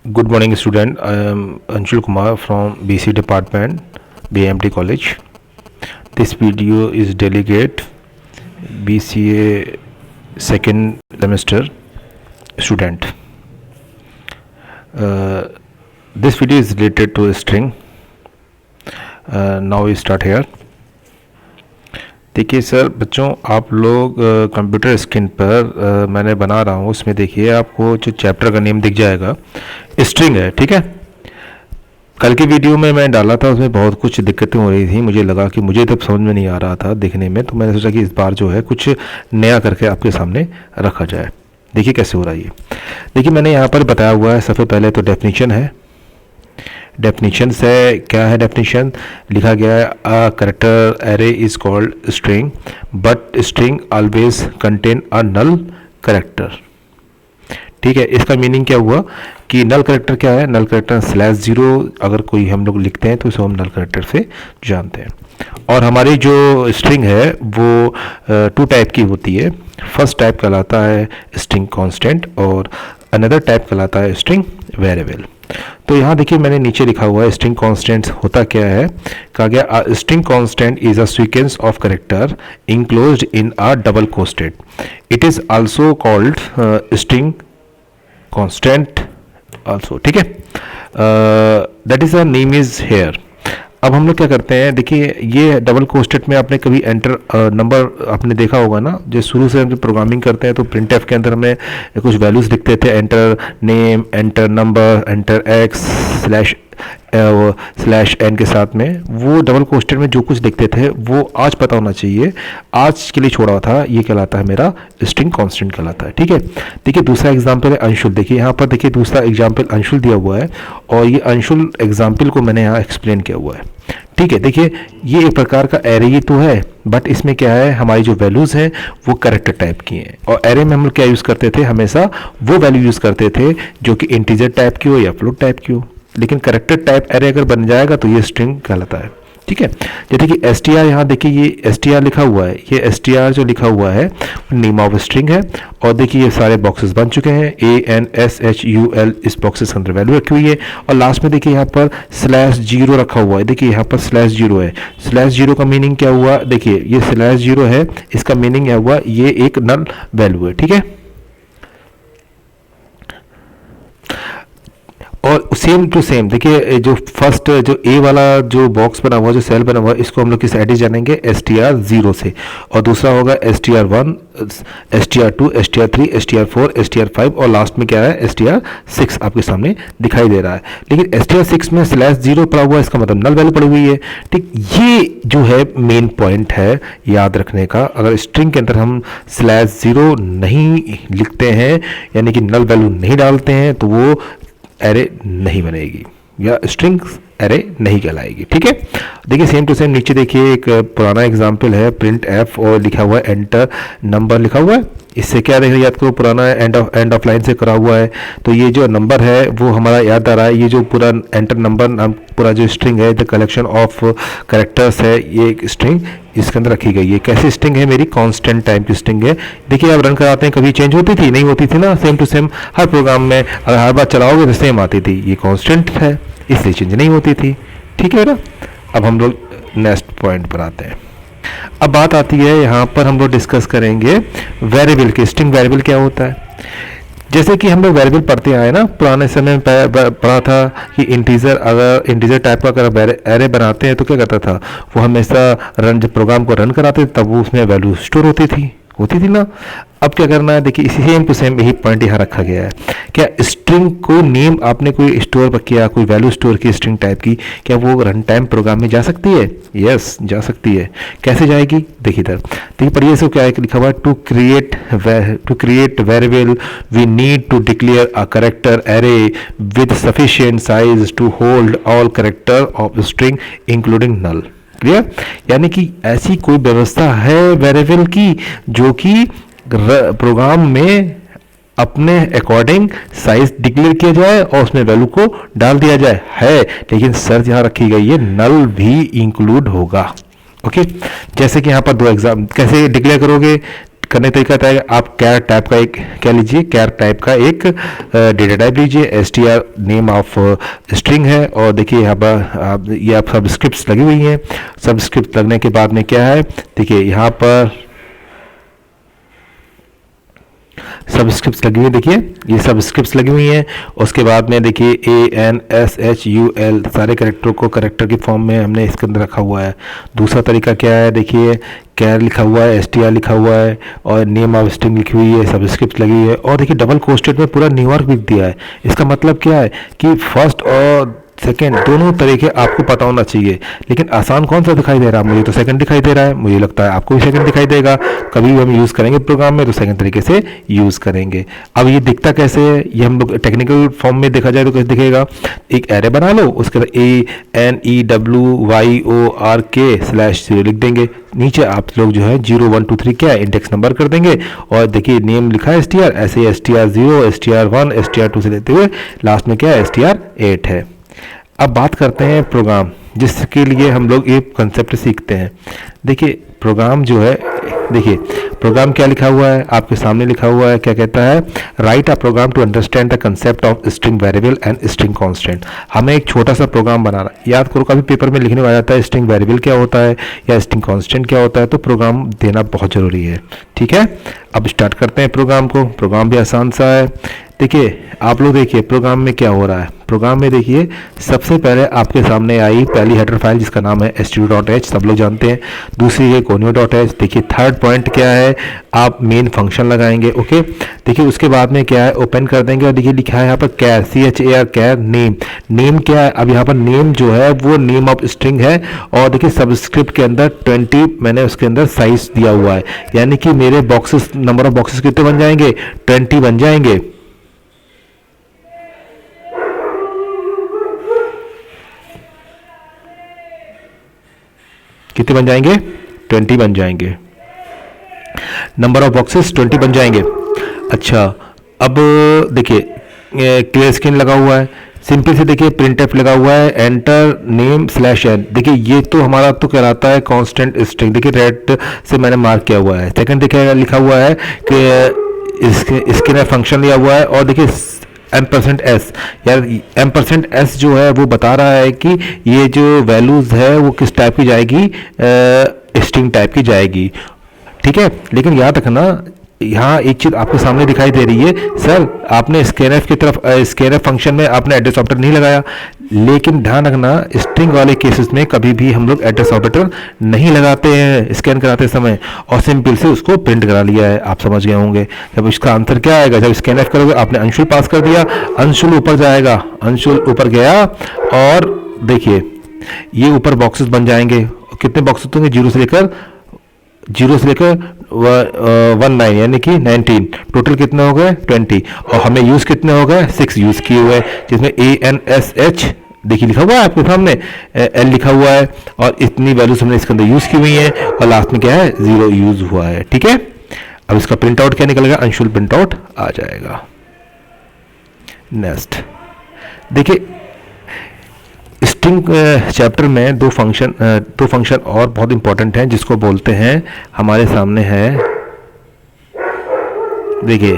Good morning, student. I am Anshul Kumar from BC Department, BMT College. This video is delegate BCA second semester student. This video is related to a string. Now we start here. देखिए sir बच्चों, आप लोग computer screen पर मैंने बना रहा हूँ, उसमें देखिए आपको जो चैप्टर का नेम दिख जाएगा स्ट्रिंग है, ठीक है। कल की वीडियो में मैं डाला था, उसमें बहुत कुछ दिक्कतें हो रही थी, मुझे लगा कि मुझे तब समझ में नहीं आ रहा था देखने में, तो मैंने सोचा कि इस बार जो है कुछ नया करके आपके सामने रखा जाए। देखिए कैसे हो रहा है ये। देखिए मैंने यहाँ पर बताया हुआ है, सबसे पहले तो डेफिनेशन है। डेफिनेशन से क्या है, डेफिनेशन लिखा गया है a character array is called string but string always contain a null character. ठीक है, इसका मीनिंग क्या हुआ कि नल कैरेक्टर क्या है, नल कैरेक्टर /0 अगर कोई हम लोग लिखते हैं तो इसे हम नल कैरेक्टर से जानते हैं। और हमारी जो स्ट्रिंग है वो 2 टाइप की होती है। फर्स्ट टाइप कहलाता है स्ट्रिंग कांस्टेंट और अनदर टाइप कहलाता है स्ट्रिंग वेरिएबल। तो यहाँ देखिए मैंने नीचे लिखा हुआ है स्ट्रिंग कांस्टेंट होता क्या है। कहा गया string constant is a sequence of character enclosed in a double quoted. It is also called string constant also, ठीक है। That is the name is here. अब हम लोग क्या करते हैं, देखिए ये डबल कोस्टेड में आपने कभी एंटर नंबर आपने देखा होगा ना, जो शुरू से हम प्रोग्रामिंग करते हैं तो प्रिंट एफ के अंदर हमें कुछ वैल्यूज़ लिखते थे, enter name, enter number, enter x /n के साथ में। वो डबल कोस्टेड में जो कुछ लिखते थे वो आज पता होना चाहिए, आज के लिए छोड़ा हुआ था, ये कहलाता है मेरा स्ट्रिंग कांस्टेंट कहलाता है, ठीक है। देखिए दूसरा एग्जांपल है अंशुल। देखिए यहाँ पर देखिए दूसरा एग्जांपल अंशुल दिया हुआ है और ये अंशुल एग्जांपल को मैंने यहाँ एक्सप्लेन किया हुआ है, ठीक है। देखिए ये एक प्रकार का एरे ही तो है, बट इसमें क्या है, हमारी जो वैल्यूज़ हैं वो कैरेक्टर टाइप की हैं। और एरे में हम लोग क्या यूज़ करते थे, हमेशा वो वैल्यू यूज़ करते थे जो कि इंटीजर टाइप की हो या फ्लोट टाइप की हो। लेकिन कैरेक्टर टाइप एरे अगर बन जाएगा तो ये स्ट्रिंग कहलाता है, ठीक है। जैसे कि str, यहाँ देखिए ये str लिखा हुआ है, ये str जो लिखा हुआ है नेम ऑफ स्ट्रिंग है। और देखिए ये सारे बॉक्सेस बन चुके हैं, ANSHUL इस बॉक्सेस के अंदर वैल्यू रखी हुई है। और लास्ट में देखिए यहाँ पर /0 रखा हुआ है। देखिए यहाँ पर /0 है। /0 का मीनिंग क्या हुआ, देखिए ये /0 है, इसका मीनिंग क्या हुआ, ये एक नल वैल्यू है, ठीक है। और सेम टू सेम देखिए जो फर्स्ट जो ए वाला जो बॉक्स बना हुआ, जो सेल बना हुआ, इसको हम लोग किस एडिस जानेंगे, str0 से। और दूसरा होगा str1, str2, str3, str4, str5 और लास्ट में क्या है str6 आपके सामने दिखाई दे रहा है। लेकिन str6 में /0 पड़ा हुआ है, इसका मतलब नल वैल्यू पड़ी हुई है, ठीक। ये जो है मेन पॉइंट है याद रखने का। अगर स्ट्रिंग के अंदर हम /0 नहीं लिखते हैं यानी कि नल वैल्यू नहीं डालते हैं तो वो एरे नहीं बनेगी या स्ट्रिंग एरे नहीं कहलाएगी, ठीक है। देखिए सेम टू सेम नीचे देखिए एक पुराना एग्जांपल है प्रिंट एफ और लिखा हुआ है एंटर नंबर लिखा हुआ है। इससे क्या देखिए याद करो, पुराना एंड ऑफ लाइन से करा हुआ है, तो ये जो नंबर है वो हमारा याद आ रहा है। ये जो पूरा एंटर नंबर पूरा जो स्ट्रिंग है, द कलेक्शन ऑफ कैरेक्टर्स है, ये एक स्ट्रिंग इसके अंदर रखी गई है। कैसी स्ट्रिंग है, मेरी कांस्टेंट टाइप की स्ट्रिंग है। देखिए आप रन कराते हैं, कभी चेंज होती थी, नहीं होती थी ना, सेम टू सेम हर प्रोग्राम में अगर हर बार चलाओगे तो सेम आती थी। ये कांस्टेंट है इसलिए चेंज नहीं होती थी, ठीक है ना। अब हम लोग नेक्स्ट पॉइंट पर आते हैं। अब बात आती है यहाँ पर हम लोग डिस्कस करेंगे वेरिएबल की। स्ट्रिंग वेरिएबल क्या होता है, जैसे कि हम लोग वेरिएबल पढ़ते आए ना, पुराने समय में पढ़ा था कि इंटीजर, अगर इंटीजर टाइप का अगर एरे बनाते हैं तो क्या करता था, वो हमेशा रन जब प्रोग्राम को रन कराते तब वो उसमें वैल्यू स्टोर होती थी ना। अब क्या करना है, देखिए इसी सेम टू सेम यही पॉइंट यहाँ रखा गया है। क्या स्ट्रिंग को नेम आपने कोई स्टोर किया, कोई वैल्यू स्टोर की स्ट्रिंग टाइप की, क्या वो रन टाइम प्रोग्राम में जा सकती है? यस जा सकती है। कैसे जाएगी, देखिए इधर देखिए पढ़िए, इसको क्या है लिखा हुआ है, to create variable we need to declare a character array with sufficient size to hold all character of string including null. Clear, यानी कि ऐसी कोई व्यवस्था है वेरिएबल की जो कि प्रोग्राम में अपने अकॉर्डिंग साइज डिक्लेयर किया जाए और उसमें वैल्यू को डाल दिया जाए, है। लेकिन शर्त यहाँ रखी गई है, नल भी इंक्लूड होगा, ओके। जैसे कि यहाँ पर 2 एग्जाम कैसे डिक्लेयर करोगे, करने का तरीका बताएगा। आप कैर टाइप का एक क्या लीजिए, कैर टाइप का एक डेटा टाइप लीजिए, str नेम ऑफ स्ट्रिंग है, और देखिए यहाँ पर ये आप सबस्क्रिप्ट्स लगी हुई हैं। सबस्क्रिप्ट लगने के बाद में क्या है, देखिए यहाँ पर सबस्क्रिप्ट्स लगी हुई है, देखिए ये सबस्क्रिप्ट्स लगी हुई हैं। उसके बाद में देखिए ANSHUL सारे कैरेक्टर को कैरेक्टर की फॉर्म में हमने इसके अंदर रखा हुआ है। दूसरा तरीका क्या है, देखिए कैर लिखा हुआ है, str लिखा हुआ है, और नेम ऑफ स्ट्रिंग लिखी हुई है, सबस्क्रिप्ट लगी है, और देखिए डबल कोस्टेड में पूरा न्यूयॉर्क लिख दिया है। इसका मतलब क्या है कि फर्स्ट और सेकेंड दोनों तरीके आपको पता होना चाहिए। लेकिन आसान कौन सा दिखाई दे रहा है, मुझे तो सेकंड दिखाई दे रहा है, मुझे लगता है आपको भी सेकंड दिखाई देगा। कभी भी हम यूज़ करेंगे प्रोग्राम में तो सेकंड तरीके से यूज़ करेंगे। अब ये दिखता कैसे है, ये हम लोग टेक्निकल फॉर्म में देखा जाए तो कैसे दिखेगा, एक एरे बना लो, उसके बाद ANEWYORK/0 लिख देंगे। नीचे आप लोग जो है 0 1 2 3 क्या है इंडेक्स नंबर कर देंगे, और देखिए नेम लिखा है str, ऐसे str0 str1 str2 से लेते हुए लास्ट में क्या है str8 है। अब बात करते हैं प्रोग्राम, जिसके लिए हम लोग ये कंसेप्ट सीखते हैं। देखिए प्रोग्राम जो है, देखिए प्रोग्राम क्या लिखा हुआ है, आपके सामने लिखा हुआ है, क्या कहता है, write a program to understand the concept of string variable and string constant. हमें एक छोटा सा प्रोग्राम बनाना, याद करो कभी पेपर में लिखने में आ जाता है स्ट्रिंग वेरिएबल क्या होता है या स्ट्रिंग कांस्टेंट क्या होता है, तो प्रोग्राम देना बहुत ज़रूरी है। ठीक है, अब स्टार्ट करते हैं प्रोग्राम को। प्रोग्राम भी आसान सा है। देखिए आप लोग देखिए प्रोग्राम में क्या हो रहा है। प्रोग्राम में देखिए सबसे पहले आपके सामने आई पहली हेडर फाइल जिसका नाम है stdio.h, सब लोग जानते हैं। दूसरी है conio.h। देखिए थर्ड पॉइंट क्या है, आप मेन फंक्शन लगाएंगे। ओके, देखिए उसके बाद में क्या है, ओपन कर देंगे और देखिए लिखा है यहाँ पर कैर CHAR कैर नेम। नेम क्या है, अब यहाँ पर नेम जो है वो नेम ऑफ स्ट्रिंग है, और देखिए सबस्क्रिप्ट के अंदर 20 मैंने उसके अंदर साइज दिया हुआ है, यानी कि मेरे बॉक्सेस, नंबर ऑफ बॉक्सेस कितने बन जाएंगे, 20 बन जाएंगे। कितने बन जाएंगे, 20 बन जाएंगे। नंबर ऑफ बॉक्सेस 20 बन जाएंगे। अच्छा, अब देखिए क्लियर स्क्रीन लगा हुआ है, सिंपल से देखिए प्रिंटफ लगा हुआ है, एंटर नेम /n। देखिए ये तो हमारा तो कहलाता है कांस्टेंट स्ट्रिंग, देखिए रेड से मैंने मार्क किया हुआ है। सेकंड देखिए लिखा हुआ है कि इसके फंक्शन लिया हुआ है, और देखिए %s, यार %s जो है वो बता रहा है कि ये जो वैल्यूज़ है वो किस टाइप की जाएगी, स्ट्रिंग टाइप की जाएगी। ठीक है, लेकिन याद रखना यहाँ एक चीज़ आपके सामने दिखाई दे रही है, सर आपने स्कैनफ की तरफ स्कैनफ फंक्शन में आपने एड्रेस ऑपरेटर नहीं लगाया। लेकिन ध्यान रखना स्ट्रिंग वाले केसेस में कभी भी हम लोग एड्रेस ऑपरेटर नहीं लगाते हैं स्कैन कराते समय, और सिंपल से उसको प्रिंट करा लिया है। आप समझ गए होंगे। जब इसका आंसर क्या आएगा, जब स्कैनफ करोगे आपने अंशुल पास कर दिया, अंशुल ऊपर जाएगा, अंशुल ऊपर गया, और देखिए ये ऊपर बॉक्सेस बन जाएंगे। कितने बॉक्सेस होंगे, 0 से लेकर 19, यानी कि 19। टोटल कितने हो गए, 20, और हमें यूज़ कितने हो गए, 6 यूज़ किए हुए, जिसमें ANSH देखिए लिखा हुआ है आपके सामने, L लिखा हुआ है, और इतनी वैल्यूज हमने इसके अंदर यूज़ की हुई है, और लास्ट में क्या है 0 यूज़ हुआ है। ठीक है, अब इसका प्रिंट आउट क्या निकलेगा, अंशुल प्रिंट आउट आ जाएगा। नेक्स्ट देखिए स्ट्रिंग चैप्टर में दो फंक्शन और बहुत इंपॉर्टेंट हैं जिसको बोलते हैं, हमारे सामने है। देखिए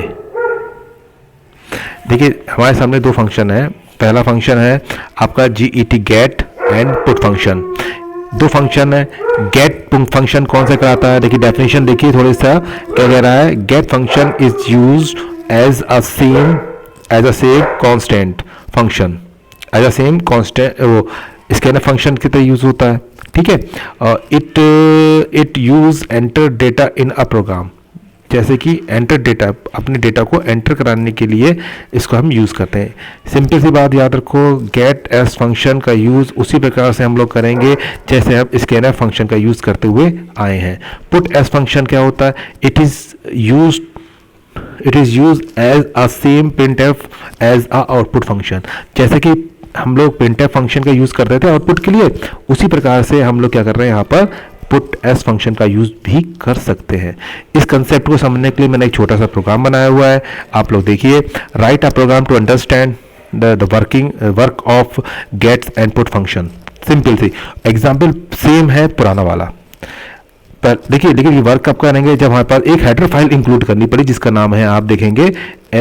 हमारे सामने दो फंक्शन है। पहला फंक्शन है आपका गेट एंड पुट फंक्शन। दो फंक्शन है। गेट फंक्शन कौन सा कराता है, देखिए डेफिनेशन देखिए थोड़ा सा क्या कह रहा है। Get function is used as a same constant function, as a same constant, वो स्कैनफ फंक्शन की तरह यूज होता है। ठीक है, it use enter data in a program, जैसे कि एंटर डेटा, अपने डेटा को एंटर कराने के लिए इसको हम यूज़ करते हैं। सिंपल सी बात याद रखो, गेट एस फंक्शन का यूज़ उसी प्रकार से हम लोग करेंगे जैसे हम स्कैनफ फंक्शन का यूज़ करते हुए आए हैं। पुट एस फंक्शन क्या होता है, it is use as a same printf as a output function. जैसे कि हम लोग printf फंक्शन का यूज़ करते थे आउटपुट के लिए, उसी प्रकार से हम लोग क्या कर रहे हैं यहाँ पर पुट एस फंक्शन का यूज़ भी कर सकते हैं। इस कंसेप्ट को समझने के लिए मैंने एक छोटा सा प्रोग्राम बनाया हुआ है, आप लोग देखिए। Write a program to understand the work of gets and put function. Simple C example same है पुराना वाला। देखिए देखिए, ये वर्क कब करेंगे, जब हमारे पास एक हेडर फाइल इंक्लूड करनी पड़ी जिसका नाम है, आप देखेंगे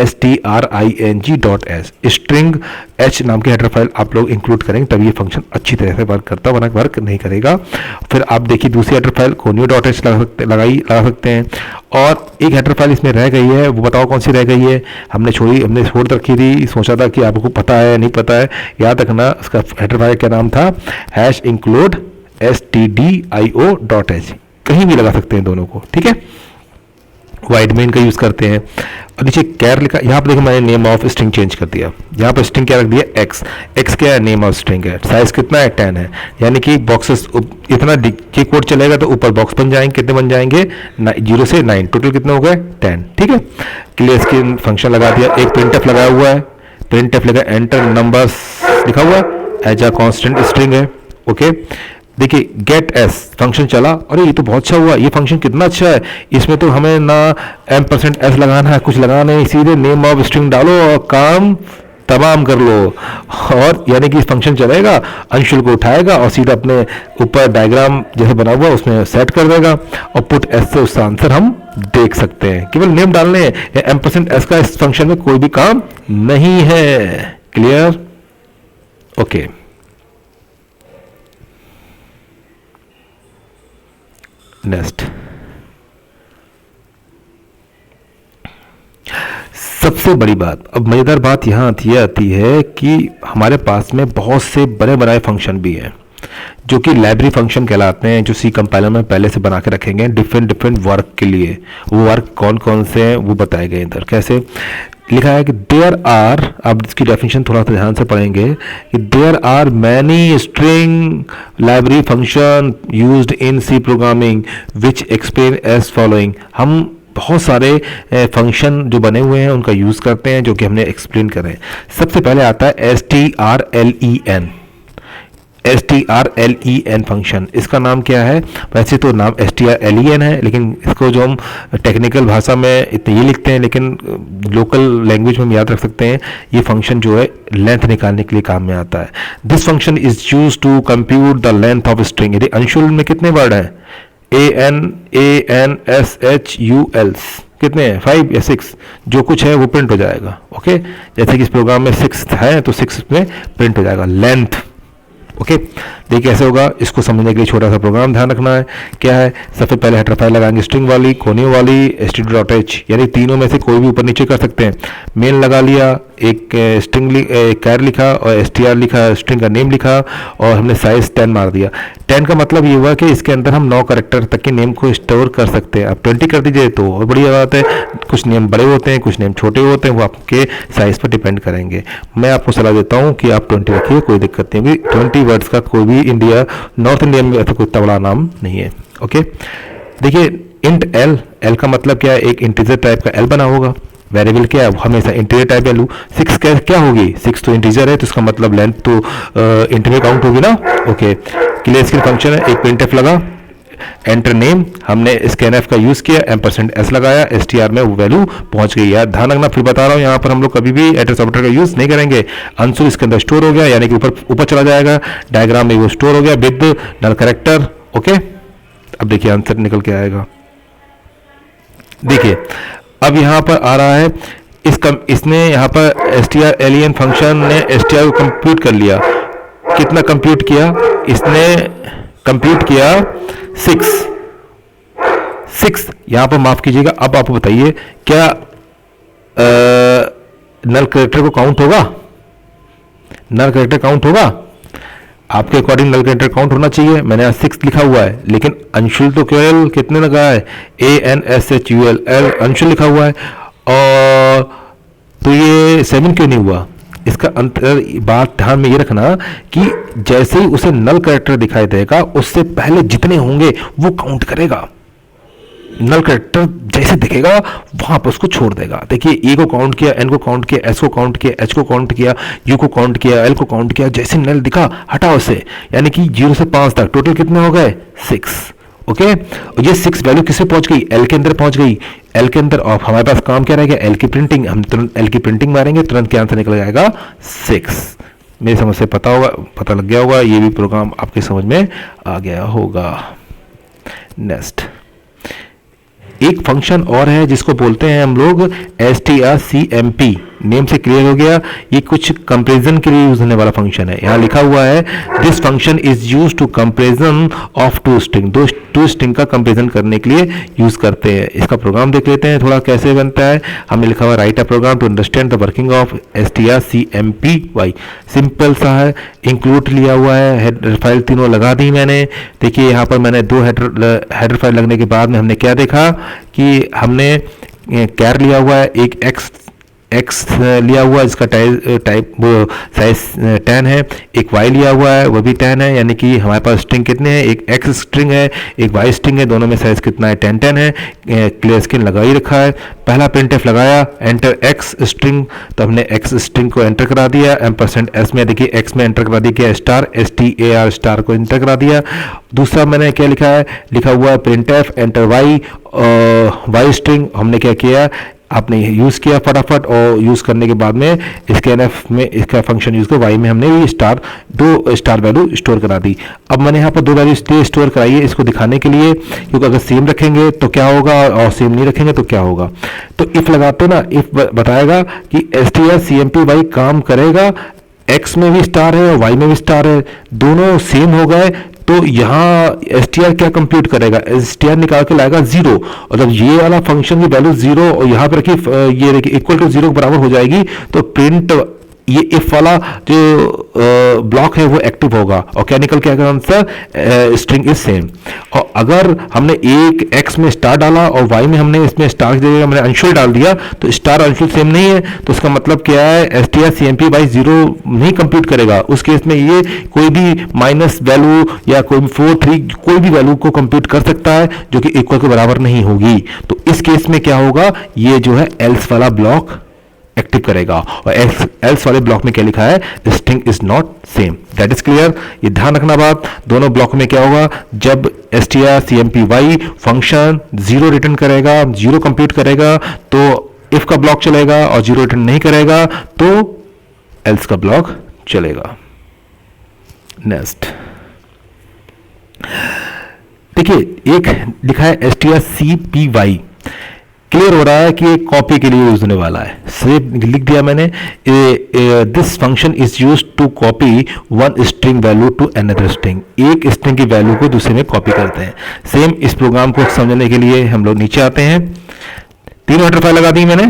string.h, स्ट्रिंग एच नाम की हेडर फाइल आप लोग इंक्लूड करेंगे तभी ये फंक्शन अच्छी तरह से वर्क करता है, वरना वर्क नहीं करेगा। फिर आप देखिए दूसरी हेडर फाइल conio.h लगा सकते हैं। और एक हेडर फाइल इसमें रह गई है, वो बताओ कौन सी रह गई है, हमने छोड़ रखी थी, सोचा था कि आपको पता है नहीं पता है, याद रखना उसका हेडर फाइल क्या नाम था, #include stdio.h, कहीं भी लगा सकते हैं दोनों को, ठीक है। वाइड मेन का यूज करते हैं। और नीचे कैर लिखा, यहाँ पर देखिए मैंने नेम ऑफ स्ट्रिंग चेंज कर दिया, यहाँ पर स्ट्रिंग क्या रख दिया एक्स, एक्स क्या है, नेम ऑफ स्ट्रिंग है, साइज कितना है 10 है, यानी कि बॉक्सेस इतना ये कोड चलेगा तो ऊपर बॉक्स बन जाएंगे, कितने बन जाएंगे 0 से 9, टोटल कितने हो गए 10, ठीक है। क्लियर स्क्रीन फंक्शन लगा दिया, एक प्रिंटफ लगाया हुआ है, प्रिंटफ लगा एंटर नंबर्स लिखा हुआ है एज अ कांस्टेंट स्ट्रिंग है, ओके। देखिए गेट एस फंक्शन चला, अरे ये तो बहुत अच्छा हुआ, ये फंक्शन कितना अच्छा है, इसमें तो हमें ना %s लगाना है, कुछ लगाना है, सीधे नेम ऑफ स्ट्रिंग डालो और काम तमाम कर लो। और यानी कि फंक्शन चलेगा, अंशुल को उठाएगा और सीधा अपने ऊपर डायग्राम जैसे बना हुआ उसमें सेट कर देगा और पुट एस से उसका आंसर हम देख सकते हैं। केवल नेम डालने हैं, %s का इस फंक्शन में कोई भी काम नहीं है। Clear, okay. नेक्स्ट, सबसे बड़ी बात, अब मजेदार बात यहां आती है कि हमारे पास में बहुत से बड़े बनाए फंक्शन भी हैं जो कि लाइब्रेरी फंक्शन कहलाते हैं, जो सी कंपाइलर में पहले से बना के रखेंगे डिफरेंट वर्क के लिए। वो वर्क कौन कौन से हैं वो बताए गए इधर। कैसे लिखा है कि देयर आर, आप इसकी डेफिनेशन थोड़ा सा ध्यान से पढ़ेंगे कि there are many string library function used in C programming which explain as following. हम बहुत सारे फंक्शन जो बने हुए हैं उनका यूज़ करते हैं जो कि हमने एक्सप्लेन करें। सबसे पहले आता है strlen फंक्शन। इसका नाम क्या है, वैसे तो नाम strlen है, लेकिन इसको जो हम टेक्निकल भाषा में इतने ये लिखते हैं, लेकिन लोकल लैंग्वेज में हम याद रख सकते हैं, ये फंक्शन जो है लेंथ निकालने के लिए काम में आता है। This function is use to compute the length of string. यदि अंशुल में कितने वर्ड हैं, ANSHUL कितने हैं, 5 या 6, जो कुछ है वो प्रिंट हो जाएगा, ओके। जैसे कि इस प्रोग्राम में 6 है तो 6 में प्रिंट हो जाएगा लेंथ, ओके। देखिए कैसे होगा, इसको समझने के लिए छोटा सा प्रोग्राम ध्यान रखना है। क्या है, सबसे पहले हेडर फाइल लगाएंगे स्ट्रिंग वाली, कोनियो वाली, std.h, यानी तीनों में से कोई भी ऊपर नीचे कर सकते हैं। मेन लगा लिया, एक स्ट्रिंग कैर लिखा और str लिखा, स्ट्रिंग का नेम लिखा और हमने साइज 10 मार दिया। 10 का मतलब ये हुआ कि इसके अंदर हम 9 कैरेक्टर तक के नेम को स्टोर कर सकते हैं। अब 20 कर दीजिए तो और बढ़िया बात है। कुछ नेम बड़े होते हैं, कुछ नेम छोटे होते हैं, वो आपके साइज पर डिपेंड करेंगे। मैं आपको सलाह देता हूँ कि आप 20 रखिए, कोई दिक्कत नहीं होगी। 20 वर्ड्स का कोई भी इंडिया, नॉर्थ इंडिया में ऐसा कोई इतना बड़ा नाम नहीं है, ओके। देखिए इंट एल का मतलब क्या है, एक इंटीजर टाइप का एल बना होगा। वेरिएबल क्या है, हमेशा इंटीजर टाइप वैल्यू। 6 क्या होगी, 6 तो इंटीजर है तो इसका मतलब लेंथ तो इंटीजर काउंट होगी ना, ओके। क्लियर स्क्रीन फंक्शन है, एक प्रिंटफ लगा, एंटर नेम, हमने स्कैनएफ का यूज किया, %s लगाया, str में वो वैल्यू पहुंच गई। यार ध्यान रखना, फिर बता रहा हूँ, यहाँ पर हम लोग कभी भी एड्रेस ऑपरेटर का यूज नहीं करेंगे। अंशुल इसके अंदर स्टोर हो गया, यानी कि ऊपर चला जाएगा, डायग्राम में वो स्टोर हो गया विद नल कैरेक्टर, ओके। अब देखिए आंसर निकल के आएगा। देखिए अब यहाँ पर आ रहा है, इसने यहाँ पर strlen फंक्शन ने str को कंप्यूट कर लिया। कितना कंप्यूट किया, इसने कंप्यूट किया 6 यहाँ पर, माफ कीजिएगा। अब आप बताइए क्या नल कैरेक्टर को काउंट होगा, नल कैरेक्टर काउंट होगा? आपके अकॉर्डिंग नल कैरेक्टर काउंट होना चाहिए। मैंने यहाँ 6 लिखा हुआ है, लेकिन अंशुल तो केवल कितने लगा है, ANSHUL अंशुल लिखा हुआ है, और तो ये 7 क्यों नहीं हुआ? इसका अंतर, बात ध्यान में ये रखना कि जैसे ही उसे नल कैरेक्टर दिखाई देगा उससे पहले जितने होंगे वो काउंट करेगा। नल कैरेक्टर जैसे दिखेगा वहां पर उसको छोड़ देगा। देखिए ए को काउंट किया, एन को काउंट किया, एस को काउंट किया, एच को काउंट किया, यू को काउंट किया, एल को काउंट किया, जैसे नल दिखा हटाओ उसे, यानी कि 0 से 5 तक टोटल कितने हो गए 6, ओके। ये 6 वैल्यू किससे पहुंच गई, एल के अंदर पहुंच गई। एल के अंदर और हमारे पास काम क्या रह गया, एल की प्रिंटिंग। हम तुरंत एल की प्रिंटिंग मारेंगे, तुरंत क्या आंसर निकल जाएगा 6। मेरी समझ से पता लग गया होगा, ये भी प्रोग्राम आपके समझ में आ गया होगा। नेक्स्ट एक फंक्शन और है जिसको बोलते हैं हम लोग strcmp। नेम से क्लियर हो गया, ये कुछ कंपैरिजन के लिए यूज होने वाला फंक्शन है। यहाँ लिखा हुआ है this function is use to comparison of two string, two string का कंपैरिजन करने के लिए यूज करते हैं। इसका प्रोग्राम देख लेते हैं थोड़ा कैसे बनता है। हमें लिखा हुआ write a program to understand the working of strcmpy। Simple सा है, इंक्लूड लिया हुआ है, हेडर फाइल तीनों लगा दी मैंने। देखिए यहाँ पर मैंने दो हेडर फाइल लगने के बाद में हमने क्या देखा कि हमने कैर लिया हुआ है, एक एक्स लिया हुआ है जिसका टाइप वो साइज 10 है, एक y लिया हुआ है वो भी 10 है, यानी कि हमारे पास स्ट्रिंग कितने हैं, एक x स्ट्रिंग है एक y स्ट्रिंग है, दोनों में साइज कितना है 10 है। क्लियर स्क्रीन लगा ही रखा है। पहला प्रिंटफ लगाया एंटर x स्ट्रिंग, तो हमने x स्ट्रिंग को एंटर करा दिया। %s में देखिए x में एंटर करा दिया स्टार, STAR स्टार को एंटर करा दिया। दूसरा मैंने क्या लिखा है, लिखा हुआ है प्रिंटफ एंटर y स्ट्रिंग, हमने क्या किया आपने यूज़ किया फटाफट, और यूज़ करने के बाद में scanf में इसका फंक्शन यूज़ कर y में हमने भी दो स्टार वैल्यू स्टोर करा दी। अब मैंने यहाँ पर दो वैल्यू इसलिए स्टोर कराई है इसको दिखाने के लिए, क्योंकि अगर सेम रखेंगे तो क्या होगा और सेम नहीं रखेंगे तो क्या होगा। तो इफ लगाते ना, इफ बताएगा कि strcmpy काम करेगा, x में भी स्टार है और y में भी स्टार है, दोनों सेम हो गए, तो यहाँ str क्या कंप्यूट करेगा, str निकाल के लाएगा 0, और जब ये वाला फंक्शन की वैल्यू 0 और यहाँ पर रखिए ये देखिए इक्वल टू 0 के बराबर हो जाएगी, तो प्रिंट ये इफ वाला जो ब्लॉक है वो एक्टिव होगा और क्या निकल के आएगा आंसर, स्ट्रिंग इज सेम। और अगर हमने एक x में स्टार डाला और y में हमने इसमें स्टार की जगह हमने अंशुल डाल दिया, तो स्टार अंशुल सेम नहीं है, तो इसका मतलब क्या है strcmpy 0 नहीं कंप्यूट करेगा। उस केस में ये कोई भी माइनस वैल्यू या कोई 4 3 कोई भी वैल्यू को कंप्यूट कर सकता है जो कि इक्वल के बराबर नहीं होगी। तो इस केस में क्या होगा, ये जो है एल्स वाला ब्लॉक एक्टिव करेगा, और एल्स वाले ब्लॉक में क्या लिखा है, string is not same. That is clear. ये ध्यान रखना बात, दोनों ब्लॉक में क्या होगा, जब strcmpy फंक्शन 0 रिटर्न करेगा, 0 कंप्यूट करेगा तो इफ का ब्लॉक चलेगा, और 0 रिटर्न नहीं करेगा तो एल्स का ब्लॉक चलेगा। नेक्स्ट देखिए एक लिखा है strcpy, क्लियर हो रहा है कि एक कॉपी के लिए यूज होने वाला है। सिर्फ लिख दिया मैंने, this function is use to copy one string value to another string. एक स्ट्रिंग की वैल्यू को दूसरे में कॉपी करते हैं। सेम इस प्रोग्राम को समझने के लिए हम लोग नीचे आते हैं, तीनों हेडर फाइल लगा दी मैंने,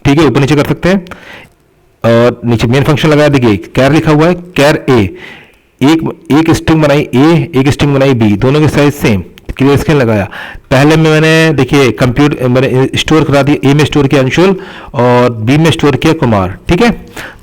ठीक है, ऊपर नीचे कर सकते हैं, और नीचे मेन फंक्शन लगाया, देखिए कैर लिखा हुआ है, कैर ए, एक स्ट्रिंग बनाई ए, एक स्ट्रिंग बनाई बी, दोनों के साइज सेम, क्लियर स्क्रीन लगाया। पहले में मैंने देखिए कंप्यूट मैंने स्टोर करा दिया, ए में स्टोर किया अंशुल और बी में स्टोर किया कुमार, ठीक है,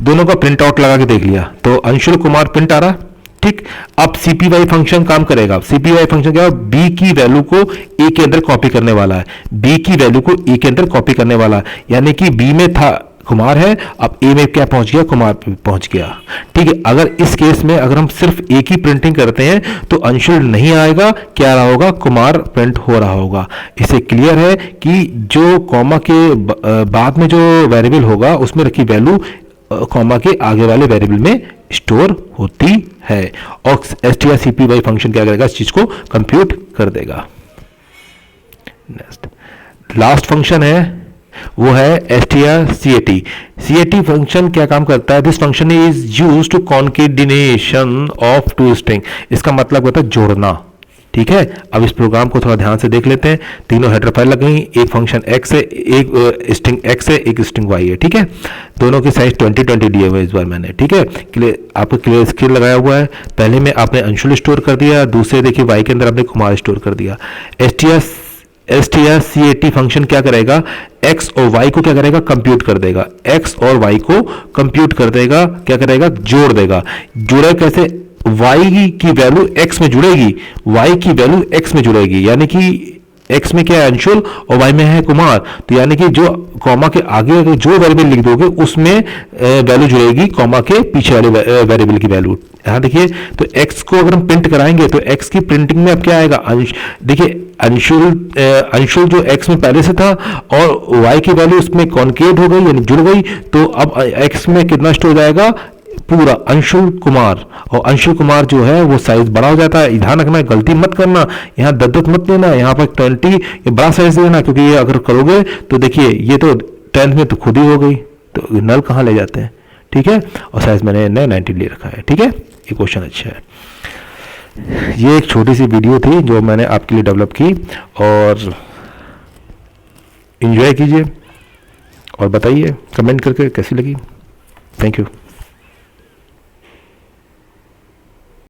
दोनों का प्रिंट आउट लगा के देख लिया, तो अंशुल कुमार प्रिंट आ रहा, ठीक। अब cpy फंक्शन काम करेगा। cpy फंक्शन क्या है, b की वैल्यू को a के अंदर कॉपी करने वाला है, b की वैल्यू को a के अंदर कॉपी करने वाला है, यानी कि b में था कुमार है, अब ए में क्या पहुंच गया, कुमार पहुंच गया, ठीक है। अगर इस केस में अगर हम सिर्फ ए की प्रिंटिंग करते हैं तो अंशुल नहीं आएगा, क्या रहा होगा, कुमार प्रिंट हो रहा होगा। इससे क्लियर है कि जो कॉमा के बाद में जो वेरिएबल होगा उसमें रखी वैल्यू कॉमा के आगे वाले वेरिएबल में स्टोर होती है, और strcpy फंक्शन क्या करेगा, इस चीज को कंप्यूट कर देगा। नेक्स्ट लास्ट फंक्शन है वो है strcat फंक्शन क्या काम करता है, this function is use to concatenation of two string. इसका मतलब होता है जोड़ना, ठीक है। अब इस प्रोग्राम को थोड़ा ध्यान से देख लेते हैं। तीनों हेडर फाइल लग गई, एक फंक्शन x है, एक स्ट्रिंग x है, एक स्ट्रिंग y है, ठीक है। दोनों के साइज 20 दिए हुए इस बार मैंने, ठीक है। आपको क्लियर स्क्रीन लगाया हुआ है। पहले में आपने अंशुल स्टोर कर दिया, दूसरे देखिए y के अंदर आपने कुमार स्टोर कर दिया। strcat फंक्शन क्या करेगा, x और y को क्या करेगा, कंप्यूट कर देगा, x और y को कंप्यूट कर देगा, क्या करेगा, जोड़ देगा। जुड़े कैसे, y की वैल्यू x में जुड़ेगी, y की वैल्यू x में जुड़ेगी, यानी कि x में क्या है अंशुल और y में है कुमार, तो यानी कि जो कॉमा के आगे जो वेरिएबल लिख दोगे उसमें वैल्यू जुड़ेगी कॉमा के पीछे वाले वेरिएबल की वैल्यू। यहाँ देखिए, तो x को अगर हम प्रिंट कराएंगे तो x की प्रिंटिंग में अब क्या आएगा, देखिए अंशुल जो x में पहले से था और y की वैल्यू उसमें कॉन्केट हो गई यानी जुड़ गई, तो अब x में कितना स्टोर हो जाएगा, पूरा अंशुल कुमार, और अंशुल कुमार जो है वो साइज बड़ा हो जाता है। ध्यान रखना, गलती मत करना, यहाँ दद्दत मत लेना, यहाँ पर 20 ये बड़ा साइज देना, क्योंकि ये अगर करोगे तो देखिए ये तो 10th में तो खुद ही हो गई, तो नल कहाँ ले जाते हैं, ठीक है। और साइज मैंने 19 ले रखा है, ठीक है। ये क्वेश्चन अच्छा है। ये एक छोटी सी वीडियो थी जो मैंने आपके लिए डेवलप की, और एंजॉय कीजिए और बताइए कमेंट करके कैसी लगी। Thank you.